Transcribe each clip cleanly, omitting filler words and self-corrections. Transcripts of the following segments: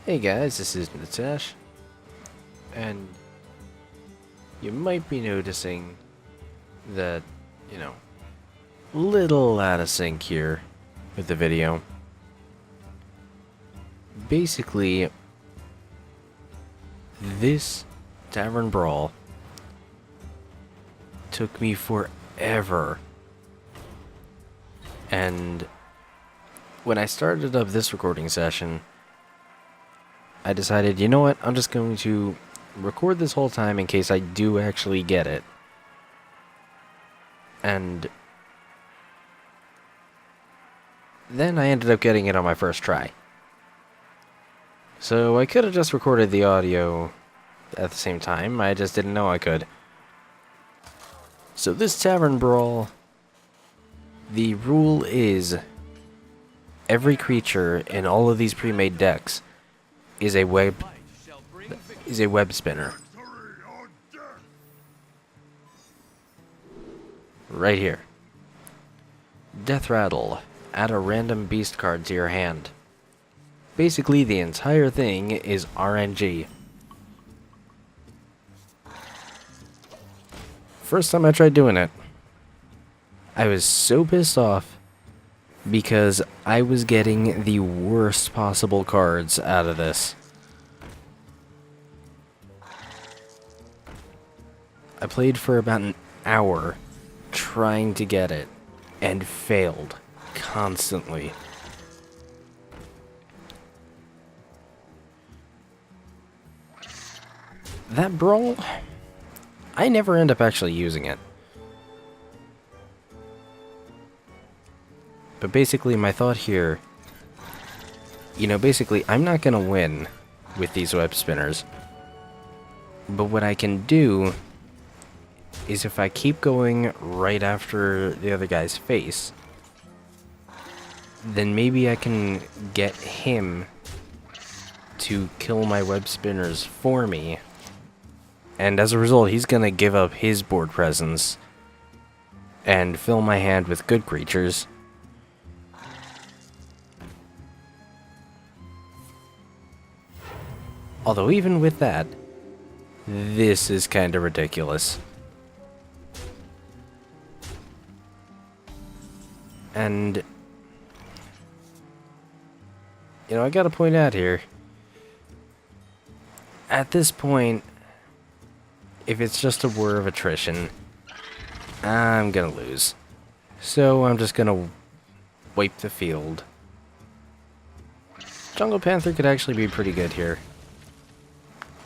Hey guys, this is Natash, and you might be noticing that, little out of sync here with the video. Basically, this Tavern Brawl took me forever, and when I started up this recording session, I decided, you know what, I'm just going to record this whole time in case I do actually get it. And then I ended up getting it on my first try. So I could have just recorded the audio at the same time, I just didn't know I could. So this Tavern Brawl, the rule is every creature in all of these pre-made decks is a web spinner. Right here. Death Rattle. Add a random beast card to your hand. Basically, the entire thing is RNG. First time I tried doing it, I was so pissed off because I was getting the worst possible cards out of this. I played for about an hour trying to get it and failed constantly. That brawl, I never end up actually using it. But basically my thought here, basically I'm not gonna win with these web spinners. But what I can do is if I keep going right after the other guy's face, then maybe I can get him to kill my web spinners for me. And as a result, he's gonna give up his board presence and fill my hand with good creatures. Although even with that, this is kinda ridiculous. And, I gotta point out here, at this point, if it's just a war of attrition, I'm gonna lose. So I'm just gonna wipe the field. Jungle Panther could actually be pretty good here.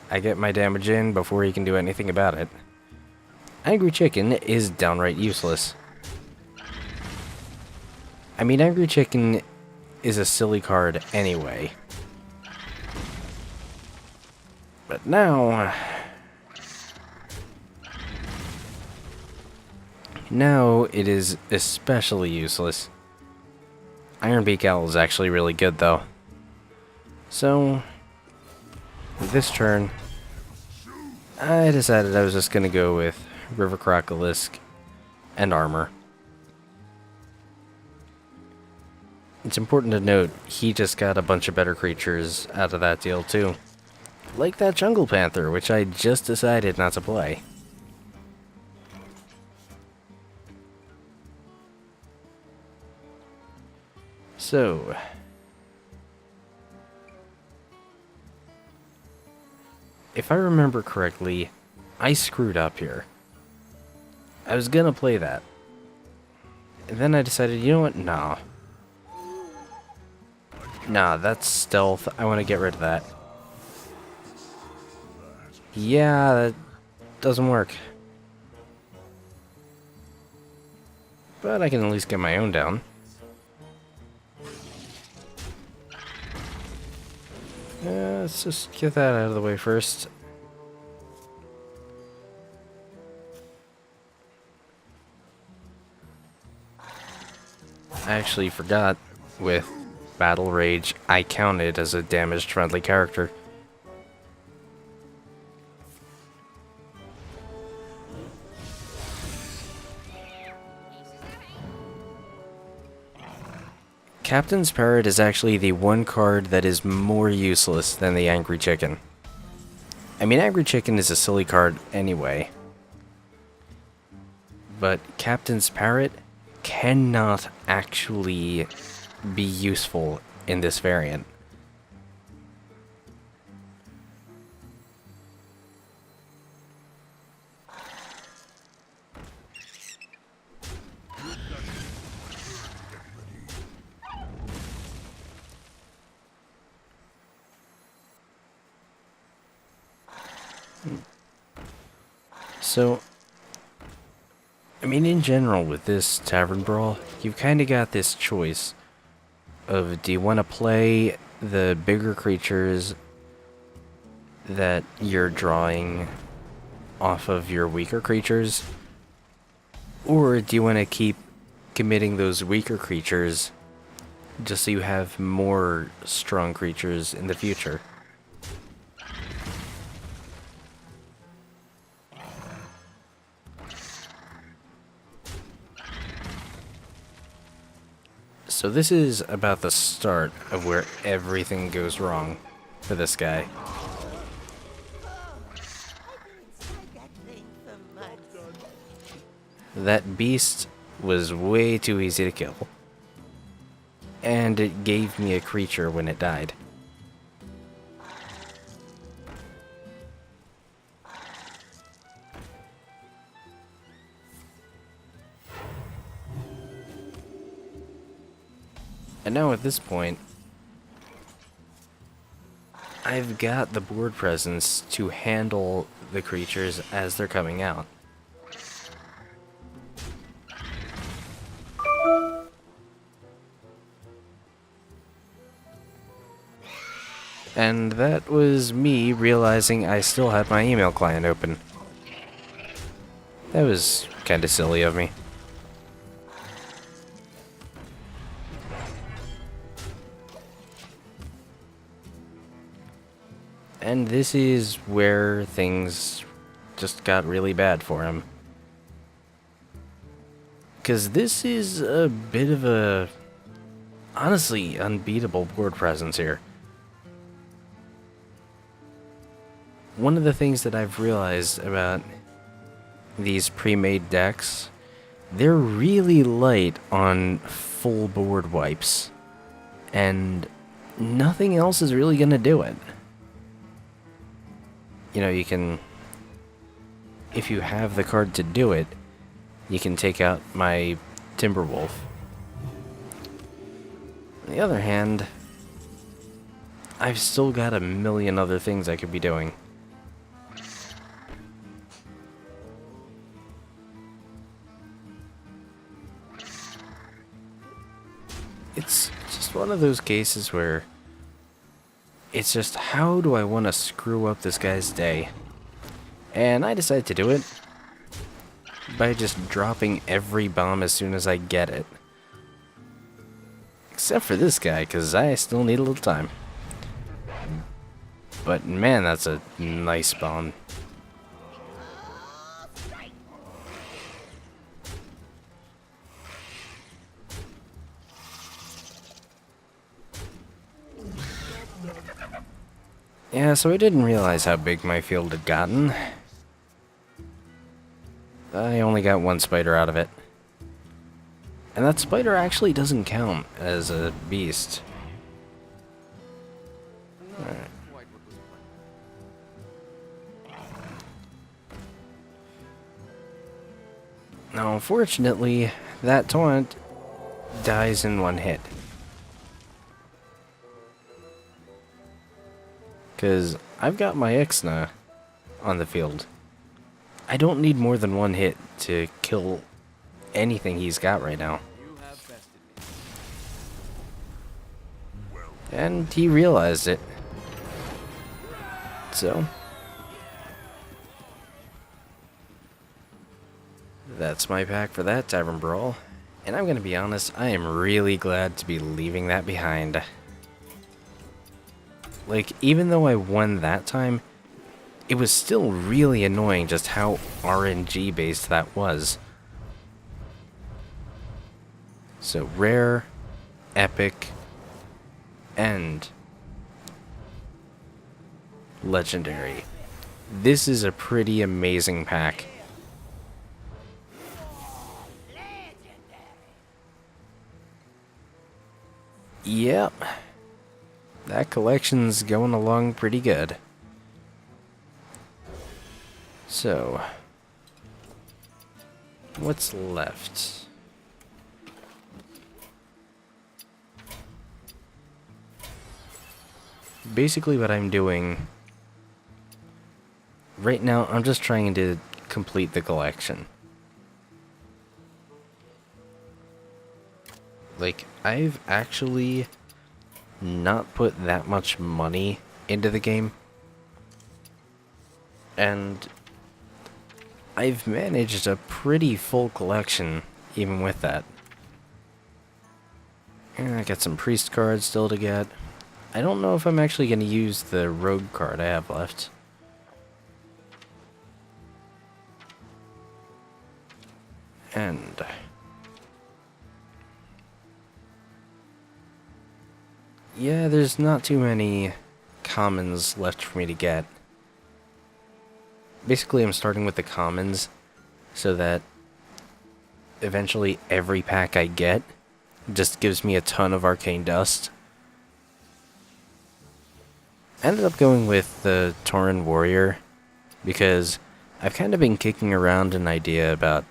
I get my damage in before he can do anything about it. Angry Chicken is downright useless. I mean, Angry Chicken is a silly card anyway. But now it is especially useless. Ironbeak Owl is actually really good though. So, with this turn, I decided I was just gonna go with River Crocolisk and Armor. It's important to note, he just got a bunch of better creatures out of that deal too. Like that Jungle Panther, which I just decided not to play. So, if I remember correctly, I screwed up here. I was gonna play that. And then I decided, you know what, nah. Nah, that's stealth. I want to get rid of that. Yeah, that doesn't work. But I can at least get my own down. Let's just get that out of the way first. I actually forgot, with Battle Rage, I counted as a damaged friendly character. Captain's Parrot is actually the one card that is more useless than the Angry Chicken. I mean, Angry Chicken is a silly card anyway. But Captain's Parrot cannot actually be useful in this variant. So, I mean, in general, with this Tavern Brawl, you've kind of got this choice of, do you want to play the bigger creatures that you're drawing off of your weaker creatures, or do you want to keep committing those weaker creatures just so you have more strong creatures in the future? So this is about the start of where everything goes wrong for this guy. That beast was way too easy to kill. And it gave me a creature when it died. And now at this point, I've got the board presence to handle the creatures as they're coming out. And that was me realizing I still had my email client open. That was kinda silly of me. And this is where things just got really bad for him. Because this is a bit of a, honestly, unbeatable board presence here. One of the things that I've realized about these pre-made decks, they're really light on full board wipes. And nothing else is really going to do it. You know, you can, if you have the card to do it, you can take out my Timberwolf. On the other hand, I've still got a million other things I could be doing. It's just one of those cases where it's just, how do I want to screw up this guy's day? And I decide to do it by just dropping every bomb as soon as I get it. Except for this guy, because I still need a little time. But man, that's a nice bomb. Yeah, so I didn't realize how big my field had gotten. I only got one spider out of it. And that spider actually doesn't count as a beast. Alright. Now, unfortunately, that taunt dies in one hit. Because I've got my Ixna on the field. I don't need more than one hit to kill anything he's got right now. And he realized it. So that's my pack for that Tavern Brawl. And I'm going to be honest, I am really glad to be leaving that behind. Like, even though I won that time, it was still really annoying just how RNG based that was. So rare, epic, and legendary. This is a pretty amazing pack. Yep. That collection's going along pretty good. So, what's left? Basically what I'm doing right now, I'm just trying to complete the collection. Like, I've actually not put that much money into the game, and I've managed a pretty full collection even with that. And I got some priest cards still to get. I don't know if I'm actually going to use the rogue card I have left. And yeah, there's not too many commons left for me to get. Basically, I'm starting with the commons so that eventually every pack I get just gives me a ton of arcane dust. I ended up going with the Tauren Warrior because I've kind of been kicking around an idea about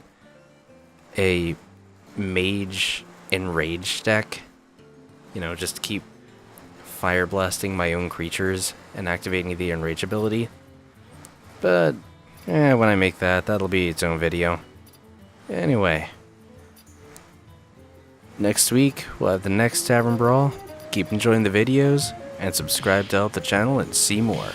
a mage enraged deck. You know, just keep fire blasting my own creatures and activating the enrage ability. But when I make that, that'll be its own video. Anyway, next week we'll have the next Tavern Brawl. Keep enjoying the videos and subscribe to help the channel and see more.